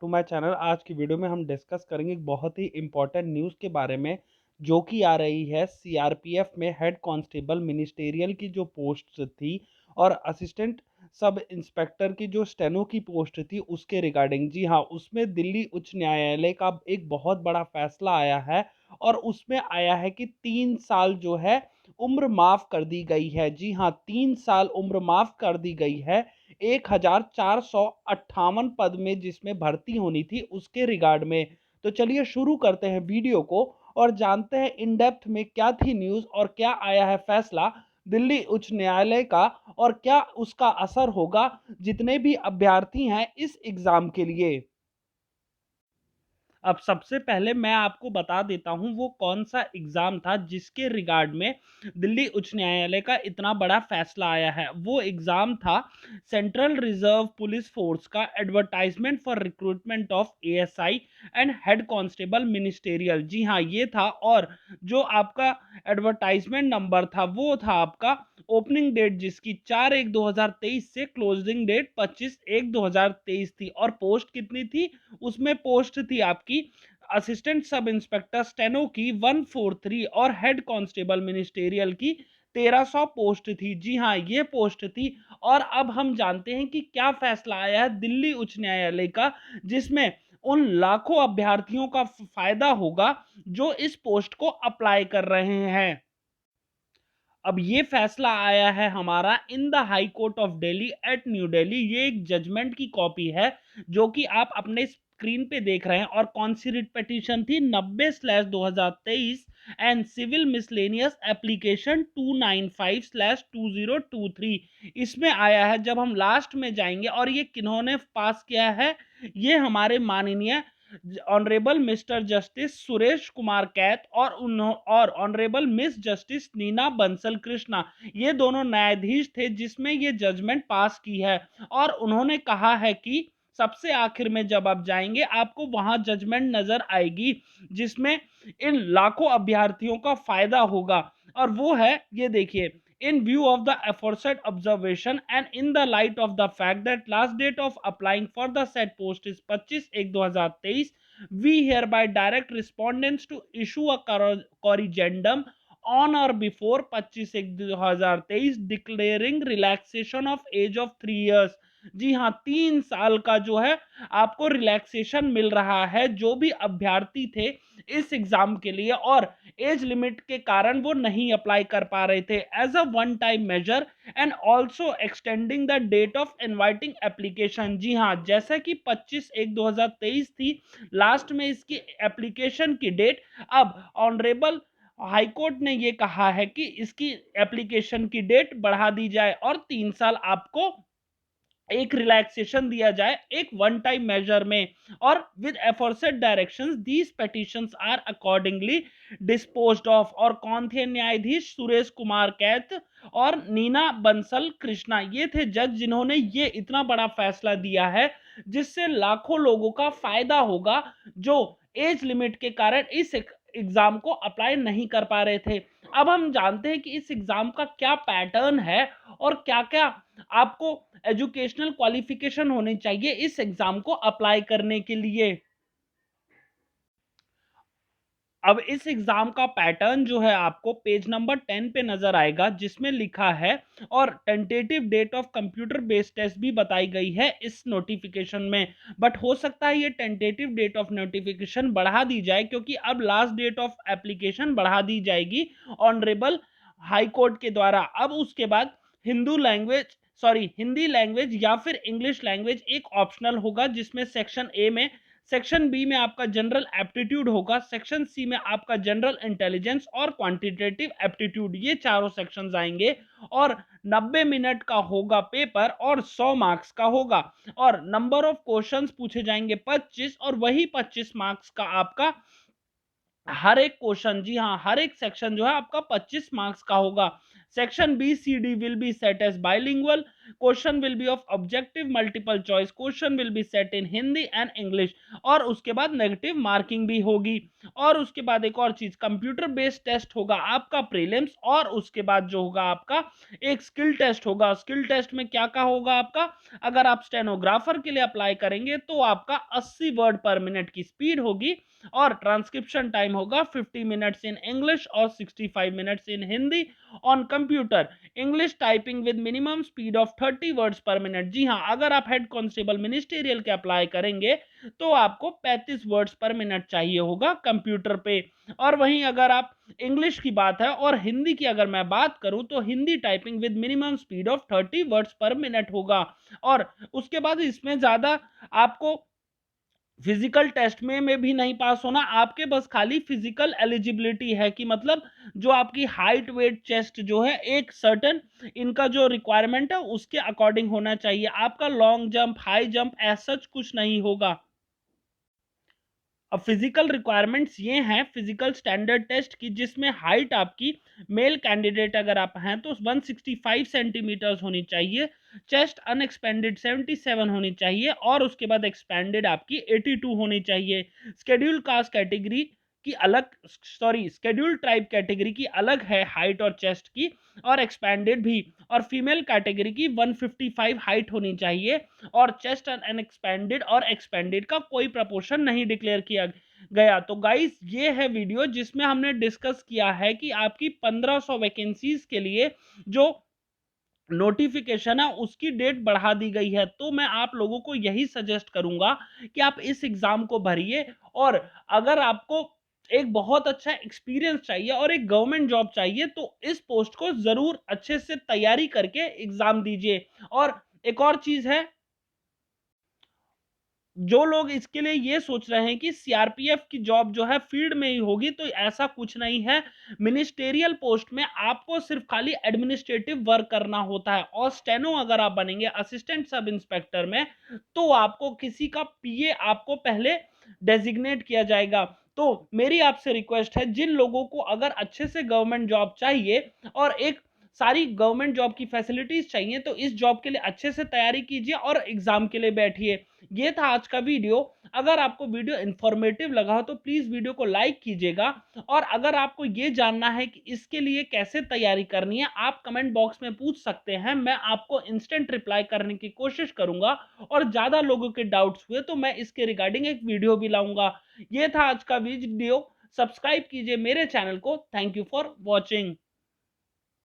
To my channel. आज की video में हम डिस्कस करेंगे एक बहुत ही इंपॉर्टेंट न्यूज़ के बारे में, जो कि आ रही है सीआरपीएफ में हेड कांस्टेबल मिनिस्टेरियल की जो पोस्ट थी और असिस्टेंट सब इंस्पेक्टर की जो स्टेनो की पोस्ट थी उसके रिगार्डिंग। जी हाँ, उसमें दिल्ली उच्च न्यायालय का एक बहुत बड़ा फैसला आया है और उसमें आया है कि 3 साल जो है उम्र माफ कर दी गई है। जी हाँ, 3 साल उम्र माफ कर दी गई है 1458 पद में जिसमें भर्ती होनी थी उसके रिगार्ड में। तो चलिए शुरू करते हैं वीडियो को और जानते हैं इन डेप्थ में क्या थी न्यूज़ और क्या आया है फैसला दिल्ली उच्च न्यायालय का और क्या उसका असर होगा जितने भी अभ्यर्थी हैं इस एग्जाम के लिए। अब सबसे पहले मैं आपको बता देता हूं वो कौन सा एग्जाम था जिसके रिगार्ड में दिल्ली उच्च न्यायालय का इतना बड़ा फैसला आया है। वो एग्जाम था सेंट्रल रिजर्व पुलिस फोर्स का advertisement for recruitment of ASI and head constable ministerial. जी हाँ, ये था। और जो आपका एडवर्टाइजमेंट नंबर था वो था आपका ओपनिंग डेट जिसकी 4/1/2023 से क्लोजिंग डेट 25/1/2023 थी। और पोस्ट कितनी थी उसमें? पोस्ट थी आपकी असिस्टेंट सब इंस्पेक्टर स्टेनो की 143 और हेड कांस्टेबल मिनिस्टेरियल की 1300 पोस्ट थी। जी हाँ, ये पोस्ट थी। और अब हम जानते हैं कि क्या फैसला आया है दिल्ली उच्च न्यायालय का, जिसमें उन लाखों अभ्यर्थियों का फायदा होगा जो इस पोस्ट को अप्लाई कर रहे हैं। अब ये फैसला आया है हमारा in the high court of Delhi at new Delhi. ये एक जजमेंट की कॉपी है जो कि आप अपने स्क्रीन पे देख रहे हैं। और कौन सी रिट पिटीशन थी? 90/2023 एंड सिविल मिसलेनियस एप्लीकेशन 295/2023 इसमें आया है। जब हम लास्ट में जाएंगे, और ये किन्होंने पास किया है? ये हमारे माननीय honourable mister justice Suresh Kumar Kait और honourable miss justice Neena Bansal Krishna, ये दोनों न्यायाधीश थे जिसमें ये जजमेंट पास की है। और उन्होंने कहा है कि सबसे आखिर में जब आप जाएंगे आपको वहां जजमेंट नजर आएगी जिसमें इन लाखों अभ्यर्थियों का फायदा होगा। और वो है, ये देखिए, in view of the aforesaid observation and in the light of the fact that last date of applying for the said post is 25/1/2023, we hereby direct respondents to issue a corrigendum on or before 25/1/2023 declaring relaxation of age of 3 years। जी हाँ, 3 साल का जो है आपको relaxation मिल रहा है जो भी अभ्यर्थी थे इस एग्जाम के लिए और एज लिमिट के कारण वो नहीं अप्लाई कर पा रहे थे, as a one time measure and also extending the date of inviting application. जी हाँ, जैसा कि 25/1/2023 थी लास्ट में इसकी एप्लीकेशन की डेट, अब ऑनरेबल हाईकोर्ट ने ये कहा है कि इसकी एप्लीकेशन की डेट बढ़ा दी जाए और 3 साल आपको एक रिलैक्सेशन दिया जाए एक वन टाइम मेजर में। और with aforesaid directions these petitions are accordingly disposed of. और कौन थे न्यायाधीश? सुरेश कुमार कैत और नीना बंसल कृष्णा, ये थे जज जिन्होंने ये इतना बड़ा फैसला दिया है जिससे लाखों लोगों का फायदा होगा जो एज लिमिट के कारण इस एग्जाम को अप्लाई नहीं कर पा रहे थे। अब हम जानते हैं कि इस एग्जाम का क्या पैटर्न है और क्या क्या आपको एजुकेशनल क्वालिफिकेशन होनी चाहिए इस एग्जाम को अप्लाई करने के लिए। अब इस एग्जाम का पैटर्न जो है आपको पेज नंबर 10 पे नजर आएगा जिसमें लिखा है, और tentative date of computer based test भी बताई गई है इस नोटिफिकेशन में। बट हो सकता है ये टेंटेटिव डेट ऑफ नोटिफिकेशन बढ़ा दी जाए क्योंकि अब लास्ट डेट ऑफ एप्लीकेशन बढ़ा दी जाएगी ऑनरेबल हाई कोर्ट के द्वारा। अब उसके बाद हिंदी लैंग्वेज या फिर इंग्लिश लैंग्वेज एक ऑप्शनल होगा जिसमें सेक्शन ए में, सेक्शन बी में आपका जनरल एप्टीट्यूड होगा, सेक्शन सी में आपका जनरल इंटेलिजेंस और क्वांटिटेटिव एप्टीट्यूड, ये चारों सेक्शंस आएंगे। और 90 मिनट का होगा पेपर और 100 मार्क्स का होगा। और नंबर ऑफ क्वेश्चंस पूछे जाएंगे 25, और वही 25 मार्क्स का आपका हर एक क्वेश्चन। जी हाँ, हर एक सेक्शन जो है आपका 25 मार्क्स का होगा। Section B, C, D will be set as bilingual. Question will be of objective multiple choice. Question will be set in Hindi and English. और उसके बाद नेगेटिव मार्किंग भी होगी। और उसके बाद एक और चीज, कंप्यूटर बेस्ड टेस्ट होगा आपका प्रीलिम्स, और उसके बाद जो होगा आपका एक स्किल टेस्ट होगा। स्किल टेस्ट में क्या क्या होगा आपका, अगर आप स्टेनोग्राफर के लिए अप्लाई करेंगे तो आपका 80 वर्ड पर मिनट की स्पीड होगी, और ट्रांसक्रिप्शन टाइम होगा 50 मिनट्स इन इंग्लिश और 65 minutes in Hindi on computer. English typing with minimum speed of 30 words per minute. जी हाँ, अगर आप हेड कांस्टेबल मिनिस्टेरियल के अप्लाई करेंगे तो आपको 35 वर्ड्स पर मिनट चाहिए होगा कंप्यूटर पे। और वहीं अगर आप इंग्लिश की बात है और हिंदी की अगर मैं बात करूं तो Hindi typing with minimum speed of 30 words per minute होगा। और उसके बाद इसमें ज्यादा आपको फिजिकल टेस्ट में भी नहीं पास होना, आपके बस खाली फिजिकल एलिजिबिलिटी है कि मतलब जो आपकी हाइट वेट चेस्ट जो है एक सर्टेन इनका जो रिक्वायरमेंट है उसके अकॉर्डिंग होना चाहिए। आपका लॉन्ग जंप हाई जंप ऐसा कुछ नहीं होगा। अब फिजिकल रिक्वायरमेंट्स ये हैं फिजिकल स्टैंडर्ड टेस्ट की, जिसमें हाइट आपकी मेल कैंडिडेट अगर आप हैं तो 165 सेंटीमीटर्स होनी चाहिए, चेस्ट अनएक्सपेंडेड 77 होनी चाहिए, और उसके बाद एक्सपेंडेड आपकी 82 होनी चाहिए। स्केड्यूल कास्ट कैटेगरी की अलग, सॉरी स्केड्यूल ट्राइब कैटेगरी की अलग है हाइट और चेस्ट की, और एक्सपेंडेड भी। और फीमेल कैटेगरी की 155 हाइट होनी चाहिए, और चेस्ट एंड एक्सपेंडेड और एक्सपेंडेड का कोई प्रपोर्शन नहीं डिक्लेयर किया गया। तो गाइस ये है वीडियो जिसमें हमने डिस्कस किया है कि आपकी 1500 वैकेंसीज के लिए जो नोटिफिकेशन है उसकी डेट बढ़ा दी गई है। तो मैं आप लोगों को यही सजेस्ट करूंगा कि आप इस एग्जाम को भरिए, और अगर आपको एक बहुत अच्छा एक्सपीरियंस चाहिए और एक गवर्नमेंट जॉब चाहिए तो इस पोस्ट को जरूर अच्छे से तैयारी करके एग्जाम दीजिए। और एक और चीज है, जो लोग इसके लिए ये सोच रहे हैं कि सीआरपीएफ की जॉब जो है फील्ड में ही होगी, तो ऐसा कुछ नहीं है। मिनिस्टेरियल पोस्ट में आपको सिर्फ खाली एडमिनिस्ट्रेटिव वर्क करना होता है, और स्टेनो अगर आप बनेंगे असिस्टेंट सब इंस्पेक्टर में तो आपको किसी का पीए आपको पहले डेजिग्नेट किया जाएगा। तो मेरी आपसे रिक्वेस्ट है, जिन लोगों को अगर अच्छे से गवर्नमेंट जॉब चाहिए और एक सारी गवर्नमेंट जॉब की फैसिलिटीज चाहिए, तो इस जॉब के लिए अच्छे से तैयारी कीजिए और एग्जाम के लिए बैठिए। ये था आज का वीडियो। अगर आपको वीडियो इंफॉर्मेटिव लगा हो तो प्लीज वीडियो को लाइक कीजिएगा, और अगर आपको ये जानना है कि इसके लिए कैसे तैयारी करनी है आप कमेंट बॉक्स में पूछ सकते हैं, मैं आपको इंस्टेंट रिप्लाई करने की कोशिश करूंगा। और ज्यादा लोगों के डाउट्स हुए तो मैं इसके रिगार्डिंग एक वीडियो भी लाऊंगा। ये था आज का वीडियो, सब्सक्राइब कीजिए मेरे चैनल को। Thank you for watching.